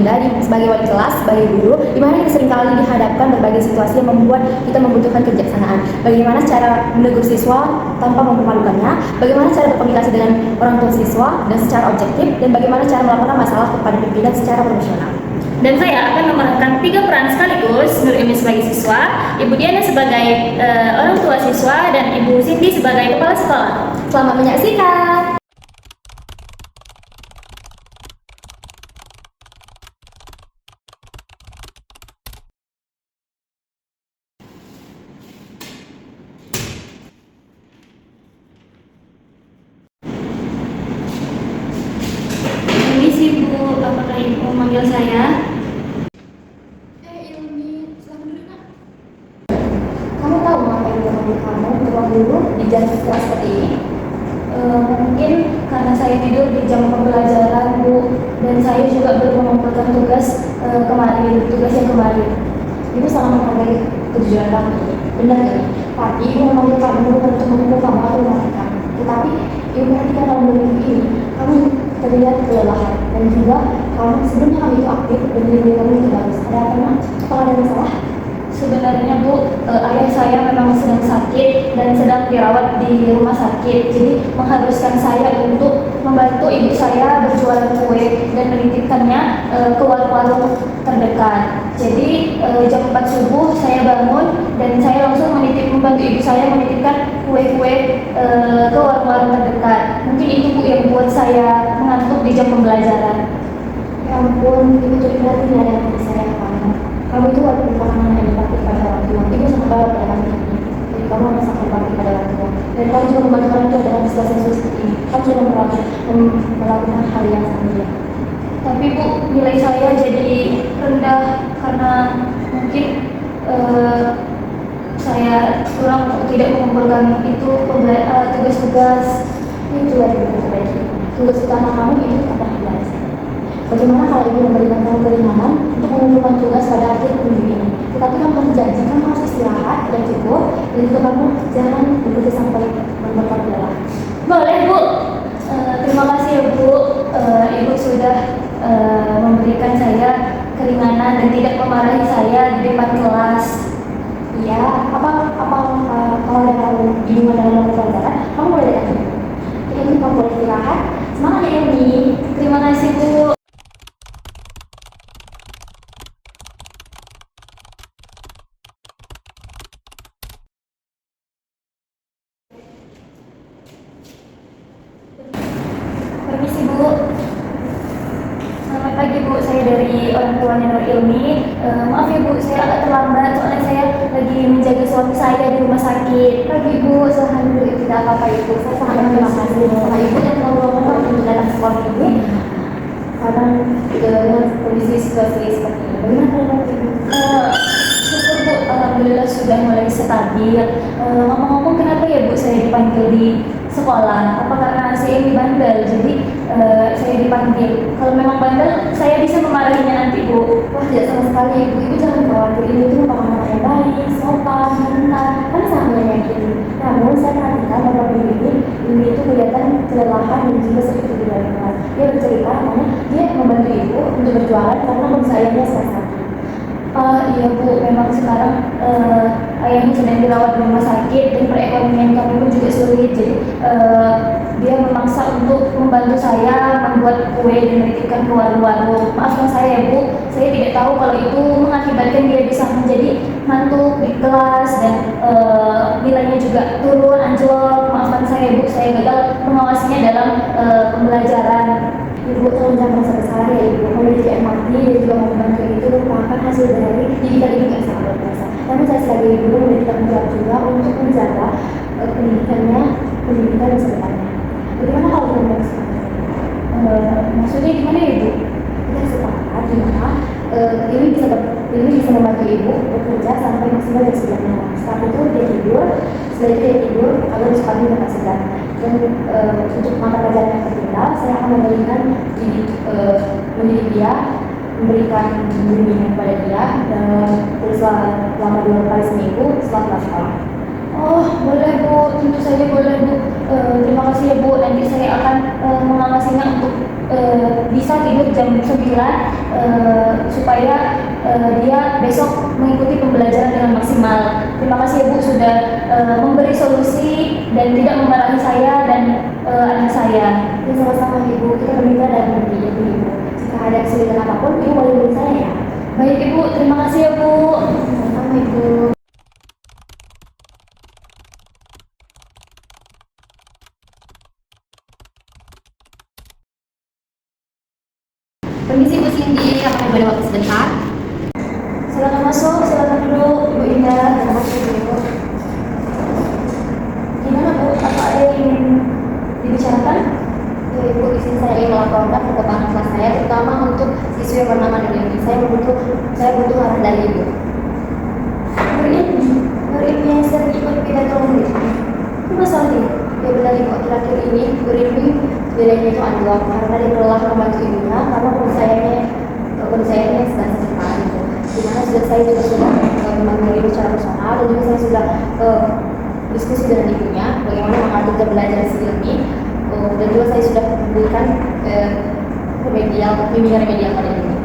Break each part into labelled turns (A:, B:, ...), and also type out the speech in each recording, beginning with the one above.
A: Dinda sebagai wali kelas, sebagai guru, di mana kita seringkali dihadapkan berbagai situasi yang membuat kita membutuhkan kebijaksanaan. Bagaimana cara menegur siswa tanpa mempermalukannya, bagaimana cara berkomunikasi dengan orang tua siswa dan secara objektif, dan bagaimana cara melaporkan masalah kepada pimpinan secara profesional.
B: Dan saya akan memerankan 3 peran sekaligus, Nur Emi sebagai siswa, Ibu Diana sebagai orang tua siswa, dan Ibu Cindy sebagai kepala sekolah.
A: Selamat menyaksikan!
B: Permisi Bu, apakah Ibu memanggil saya?
A: Ilmi, selamat dulu nak. Kamu tahu mengapa ibu memanggil kamu ke ruang guru di jam sekolah seperti ini?
B: Mungkin karena saya tidur di jam pembelajaran Bu, dan saya juga belum mengumpulkan tugas yang kemarin.
A: Ibu sangat menghargai kejujuran kamu. Benar kan? Tapi ibu memanggil kamu bukan untuk memukul kamu atau memarahi. Tetapi ibu perhatikan dalam 2 minggu ini, kamu terlihat kelelahan dan juga kamu sebelumnya kamu itu aktif dan diri kamu itu bagus. Ada apa nak? Apakah ada masalah?
B: Sebenarnya Bu, ayah saya memang sedang sakit dan sedang dirawat di rumah sakit. Jadi mengharuskan saya untuk membantu ibu saya berjualan kue dan menitipkannya ke warung-warung terdekat. Jadi jam 4 subuh saya bangun dan saya langsung membantu ibu saya menitipkan kue-kue ke warung-warung terdekat. Mungkin itu Bu yang buat saya mengantuk di jam pembelajaran.
A: Ya ampun, ibu turut prihatin ya dengan kondisi saya kamu. Kamu itu wajib merupakan anak yang berbakti pada orang tua. Ibu sangat bangga pada kamu ini. Jadi kamu harus sangat berbakti pada orang tua. Dan kamu juga membantu orang tua dalam situasi yang sulit seperti ini. Kamu sudah melakukan hal yang sangat mulia.
B: Tapi Bu, nilai saya jadi rendah karena mungkin saya kurang tidak mengumpulkan itu tugas-tugas.
A: Itu yang ibu perbaiki. Tugas utama kamu itu adalah belajar. Bagaimana kalau ibu memberikan kamu keringanan untuk mengumpulkan tugas pada akhir minggu ini? Tetapi kamu harus janji, kamu harus istirahat dan cukup, dan juga kamu jangan bekerja sampai membuat lelah.
B: Boleh Bu, terima kasih ya Bu, Ibu sudah memberikan saya keringanan dan tidak memarahi saya di depan kelas.
A: Iya, kalau ada kamu bingung dalam pelajaran, kamu boleh datang. Jadi kamu boleh istirahat. Semangat ya Ilmi.
B: Terima kasih Bu. Permisi Bu. Selamat pagi Bu, saya dari orang tuanya Nur Ilmi. Maaf ya Bu, saya agak terlambat soalnya saya lagi menjaga suami saya di rumah sakit.
A: Pagi Bu, alhamdulillah tidak apa-apa Ibu. Saya sangat terima kasih sama Ibu yang telah meluangkan waktu untuk datang ke sekolah ini. Karena dengan kondisi situasi seperti ini, bagaimana keadaan Ibu?
B: Syukur Bu, alhamdulillah sudah mulai stabil. Ngomong-ngomong, kenapa ya Bu saya dipanggil di sekolah? Apa karena saya ini bandel, jadi saya dipanggil? Kalau memang bandel, saya bisa memarahinya nanti Bu.
A: Wah, tidak sama sekali Ibu. Ibu jangan khawatir. Ibu itu merupakan anak yang baik, sopan, pintar, kan sangat meyakinkan. Namun saya perhatikan beberapa minggu ini, Ibu itu kelihatan kelelahan dan juga sedikit tidur dari kelas. Dia bercerita, namanya dia membantu Ibu untuk berjualan karena kondisi ayahnya sedang sakit.
B: Iya Bu, memang sekarang ayahnya sedang dirawat di rumah sakit dan perekonomian kami pun juga sulit. Jadi dia memaksa untuk membantu saya membuat kue dan menitipkan ke warung-warung. Maafkan saya ya Bu, saya tidak tahu kalau itu mengakibatkan dia bisa menjadi ngantuk di kelas dan nilainya juga turun, anjlok. Maafkan saya Bu, saya gagal mengawasinya dalam pembelajaran.
A: Ibu tolong jangan merasa bersalah ya Ibu. Memiliki empati dan juga mau membantu itu merupakan hasil dari didikan ibu yang sangat luar biasa. Namun saya sebagai ibu memiliki tanggung jawab juga untuk menjaga pendidikan masa depannya. Bagaimana kalau kita mau sepakat?
B: Maksudnya gimana ya Ibu?
A: Kita sepakat gimana ini bisa membantu ibu bekerja sampai maksimal jam 9 malam. Setelah itu dia tidur, agar besok pagi dapat segar. Dan untuk mata pelajaran yang tertinggal, saya akan mendidik dia, memberikan bimbingan kepada dia dan selama 2 kali seminggu setelah kelas sekolah.
B: Oh, boleh Bu, tentu saja boleh Bu. Terima kasih ya Bu, nanti saya akan mengawasinya untuk bisa tidur jam 9 supaya dia besok mengikuti pembelajaran dengan maksimal. Terima kasih ya Bu sudah memberi solusi dan tidak memarahi saya dan anak saya.
A: Ya, sama-sama Ibu, kita bermitra dan berbeda Ibu. Jika ada kesulitan apapun, Ibu boleh hubungi saya ya.
B: Baik Ibu, terima kasih ya Bu.
A: Sama-sama Ibu. Permisi Bu Cindy, apakah Ibu ada waktu sebentar?
B: Silakan masuk, silakan duduk Ibu Indah.
A: Terima kasih Ibu.
B: Gimana Bu, apa ada yang ingin dibicarakan?
A: Ya Ibu, izin saya ingin melaporkan perkembangan kelas saya, terutama untuk siswa yang bernama Nurini. Saya butuh arahan dari Ibu.
B: Murid yang sering ikut pidato murid. Itu masalahnya.
A: Ya benar Ibu, akhir-akhir ini Nurini nilainya itu anjlok karena dia kelelahan membantu ibunya karena kondisinya sedang sakit parah Ibu. Dimana saya juga sudah memanggil Ibu secara personal dan juga saya sudah diskusi dengan ibunya bagaimana mengatur jam belajar ini. Dan juga saya sudah memberikan bimbingan remedial pada ini.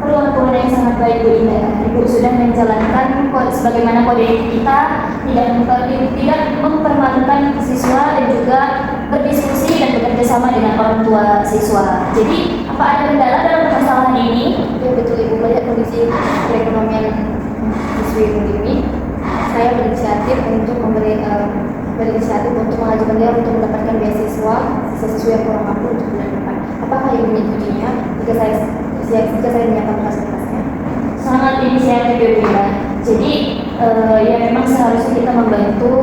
B: Perlakuan yang sangat baik Bu Indah. Ibu sudah menjalankan sebagaimana kode etik kita, tidak mempermalukan siswa dan juga berdiskusi dan bekerja sama dengan orang tua siswa. Jadi apa ada kendala dalam permasalahan ini?
A: Ya betul Ibu, melihat kondisi perekonomian siswi ini, saya berinisiatif untuk mengajukan dia untuk mendapatkan beasiswa siswa yang kurang mampu untuk bulan depan. Apakah Ibu menyetujuinya jika saya menyiapkan berkas-berkasnya?
B: Sangat inisiatif ya Bu Indah. Jadi ya memang seharusnya kita membantu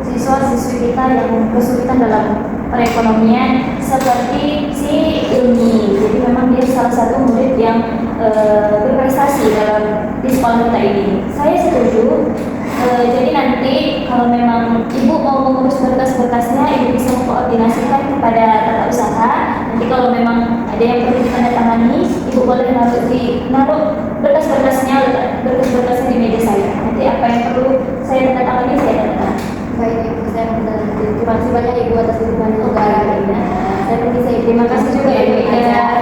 B: siswa-siswi kita yang kesulitan dalam perekonomian seperti si Ilmi. Jadi memang dia salah satu murid yang berprestasi dalam di sekolah kita ini. Saya setuju. Jadi nanti kalau memang Ibu mau mengurus berkas-berkasnya, Ibu bisa mengkoordinasikan kepada tata usaha. Nanti kalau memang ada yang perlu ditandatangani, Ibu boleh naruh berkas-berkasnya di meja saya. Nanti apa yang perlu saya tandatangani, saya tandatangani.
A: Baik Ibu, saya menandatangani. Terima kasih banyak Ibu atas dukungan negara ini. Saya permisi.
B: Terima kasih juga ya Bu Indah.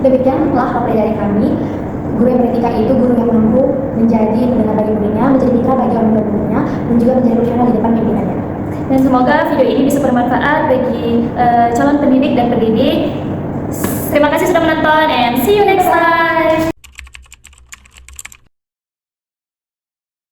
A: Demikianlah materi dari kami. Guru yang beretika itu guru yang mampu menjadi pendengar bagi muridnya, menjadi mitra bagi orang tua muridnya, dan juga menjadi profesional di depan pimpinannya.
B: Dan semoga video ini bisa bermanfaat bagi calon pendidik dan pendidik. Terima kasih sudah menonton and see you next time.